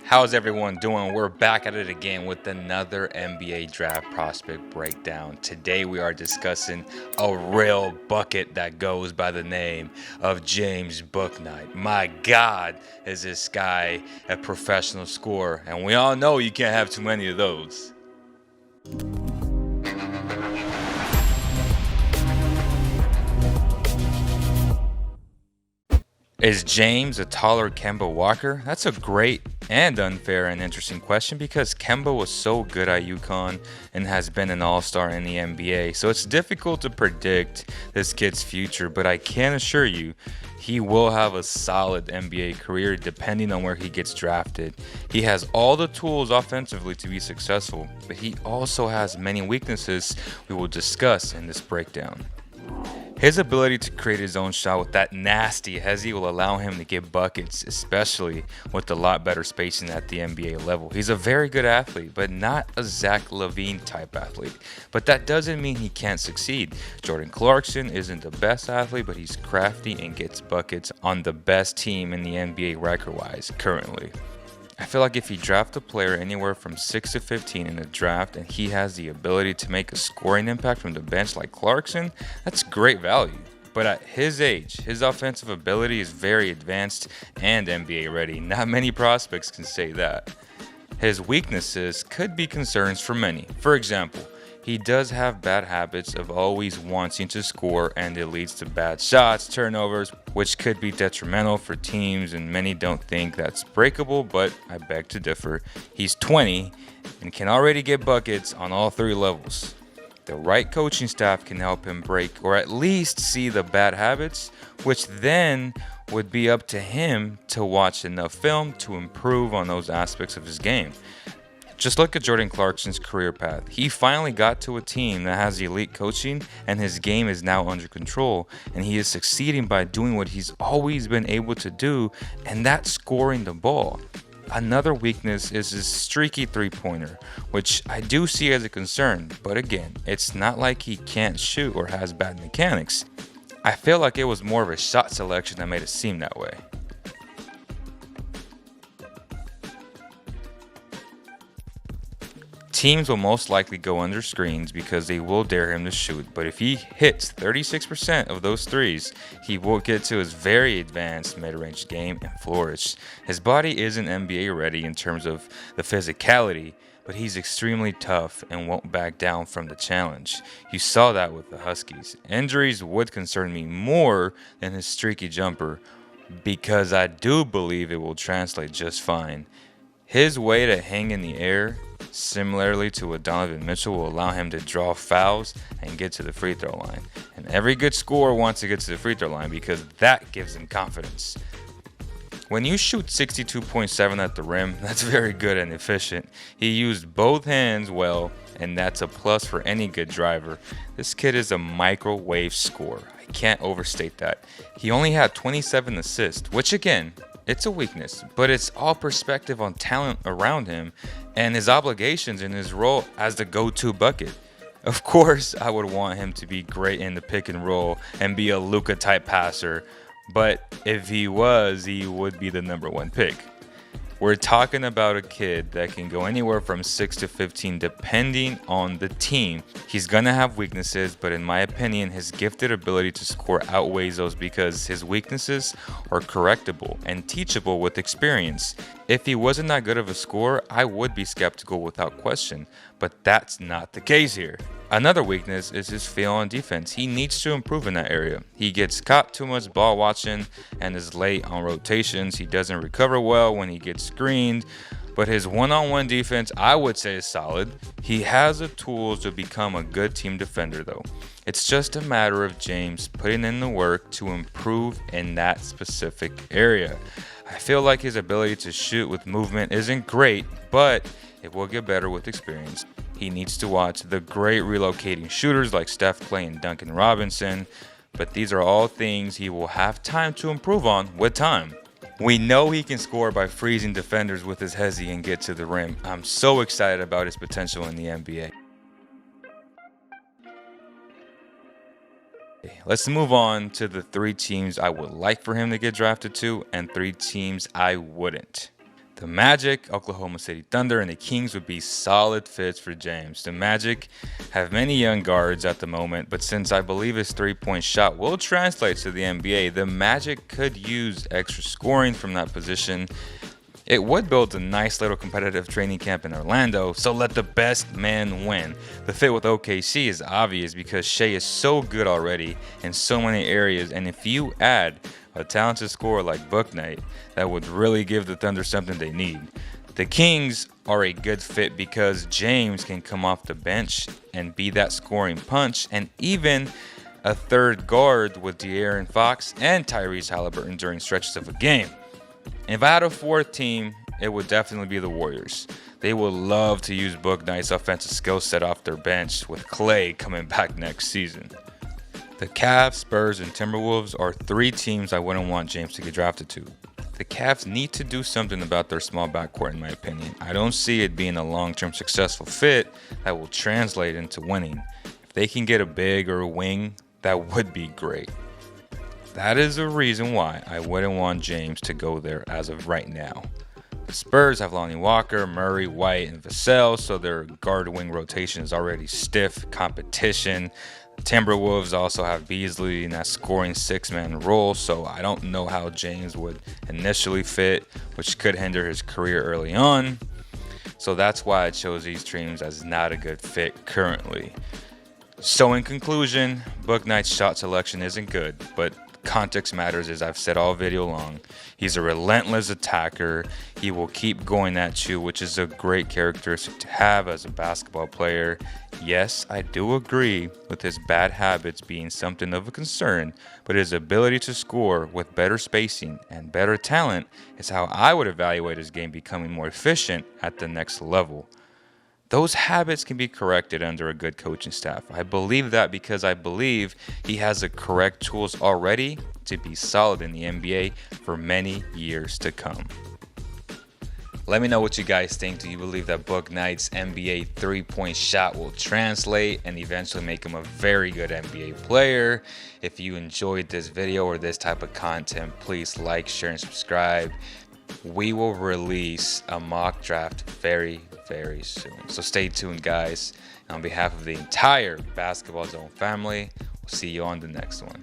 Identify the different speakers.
Speaker 1: How's everyone doing? We're back at it again with another NBA draft prospect breakdown. Today we are discussing a real bucket that goes by the name of James Bouknight. My God, is this guy a professional scorer? And we all know you can't have too many of those. Is James a taller Kemba Walker? That's a great and unfair and interesting question because Kemba was so good at UConn and has been an all-star in the NBA. So it's difficult to predict this kid's future, but I can assure you he will have a solid NBA career depending on where he gets drafted. He has all the tools offensively to be successful, but he also has many weaknesses we will discuss in this breakdown. His ability to create his own shot with that nasty hesi will allow him to get buckets, especially with a lot better spacing at the NBA level. He's a very good athlete, but not a Zach LaVine type athlete. But that doesn't mean he can't succeed. Jordan Clarkson isn't the best athlete, but he's crafty and gets buckets on the best team in the NBA record-wise currently. I feel like if you draft a player anywhere from 6 to 15 in a draft and he has the ability to make a scoring impact from the bench like Clarkson, that's great value. But at his age, his offensive ability is very advanced and NBA ready. Not many prospects can say that. His weaknesses could be concerns for many. For example, he does have bad habits of always wanting to score, and it leads to bad shots, turnovers, which could be detrimental for teams, and many don't think that's breakable, but I beg to differ. He's 20 and can already get buckets on all three levels. The right coaching staff can help him break or at least see the bad habits, which then would be up to him to watch enough film to improve on those aspects of his game. Just look at Jordan Clarkson's career path. He finally got to a team that has elite coaching, and his game is now under control, and he is succeeding by doing what he's always been able to do, and that's scoring the ball. Another weakness is his streaky three-pointer, which I do see as a concern, but again, it's not like he can't shoot or has bad mechanics. I feel like it was more of a shot selection that made it seem that way. Teams will most likely go under screens because they will dare him to shoot, but if he hits 36% of those threes, he will get to his very advanced mid-range game and flourish. His body isn't NBA ready in terms of the physicality, but he's extremely tough and won't back down from the challenge. You saw that with the Huskies. Injuries would concern me more than his streaky jumper because I do believe it will translate just fine. His way to hang in the air, similarly to what Donovan Mitchell, will allow him to draw fouls and get to the free throw line. And every good scorer wants to get to the free throw line because that gives him confidence. When you shoot 62.7 at the rim, that's very good and efficient. He used both hands well, and that's a plus for any good driver. This kid is a microwave scorer. I can't overstate that. He only had 27 assists, which again, it's a weakness, but it's all perspective on talent around him and his obligations in his role as the go-to bucket. Of course, I would want him to be great in the pick and roll and be a Luka type passer, but if he was, he would be the number one pick. We're talking about a kid that can go anywhere from 6 to 15 depending on the team. He's gonna have weaknesses, but in my opinion, his gifted ability to score outweighs those because his weaknesses are correctable and teachable with experience. If he wasn't that good of a scorer, I would be skeptical without question, but that's not the case here. Another weakness is his feel on defense. He needs to improve in that area. He gets caught too much ball watching and is late on rotations. He doesn't recover well when he gets screened, but his one-on-one defense, I would say, is solid. He has the tools to become a good team defender, though. It's just a matter of James putting in the work to improve in that specific area. I feel like his ability to shoot with movement isn't great, but it will get better with experience. He needs to watch the great relocating shooters like Steph Clay and Duncan Robinson, but these are all things he will have time to improve on with time. We know he can score by freezing defenders with his hesi and get to the rim. I'm so excited about his potential in the NBA. Let's move on to the 3 teams I would like for him to get drafted to and 3 teams I wouldn't. The Magic, Oklahoma City Thunder, and the Kings would be solid fits for James. The Magic have many young guards at the moment, but since I believe his three-point shot will translate to the NBA, the Magic could use extra scoring from that position. It would build a nice little competitive training camp in Orlando, so let the best man win. The fit with OKC is obvious because Shea is so good already in so many areas, and if you add a talented scorer like Bouknight, that would really give the Thunder something they need. The Kings are a good fit because James can come off the bench and be that scoring punch, and even a third guard with De'Aaron Fox and Tyrese Halliburton during stretches of a game. And if I had a fourth team, it would definitely be the Warriors. They would love to use Bouknight's offensive skill set off their bench with Klay coming back next season. The Cavs, Spurs, and Timberwolves are three teams I wouldn't want James to get drafted to. The Cavs need to do something about their small backcourt, in my opinion. I don't see it being a long-term successful fit that will translate into winning. If they can get a big or a wing, that would be great. That is the reason why I wouldn't want James to go there as of right now. The Spurs have Lonnie Walker, Murray, White, and Vassell, so their guard-wing rotation is already stiff competition. Timberwolves also have Beasley in that scoring six-man role, so I don't know how James would initially fit, which could hinder his career early on. So that's why I chose these teams as not a good fit currently. So in conclusion, Bouknight's shot selection isn't good, but context matters, as I've said all video long. He's a relentless attacker. He will keep going at you, which is a great characteristic to have as a basketball player. Yes, I do agree with his bad habits being something of a concern, but his ability to score with better spacing and better talent is how I would evaluate his game becoming more efficient at the next level. Those habits can be corrected under a good coaching staff. I believe that because I believe he has the correct tools already to be solid in the NBA for many years to come. Let me know what you guys think. Do you believe that Bouknight's NBA three-point shot will translate and eventually make him a very good NBA player? If you enjoyed this video or this type of content, please like, share, and subscribe. We will release a mock draft very soon. So stay tuned, guys. And on behalf of the entire Basketball Zone family, we'll see you on the next one.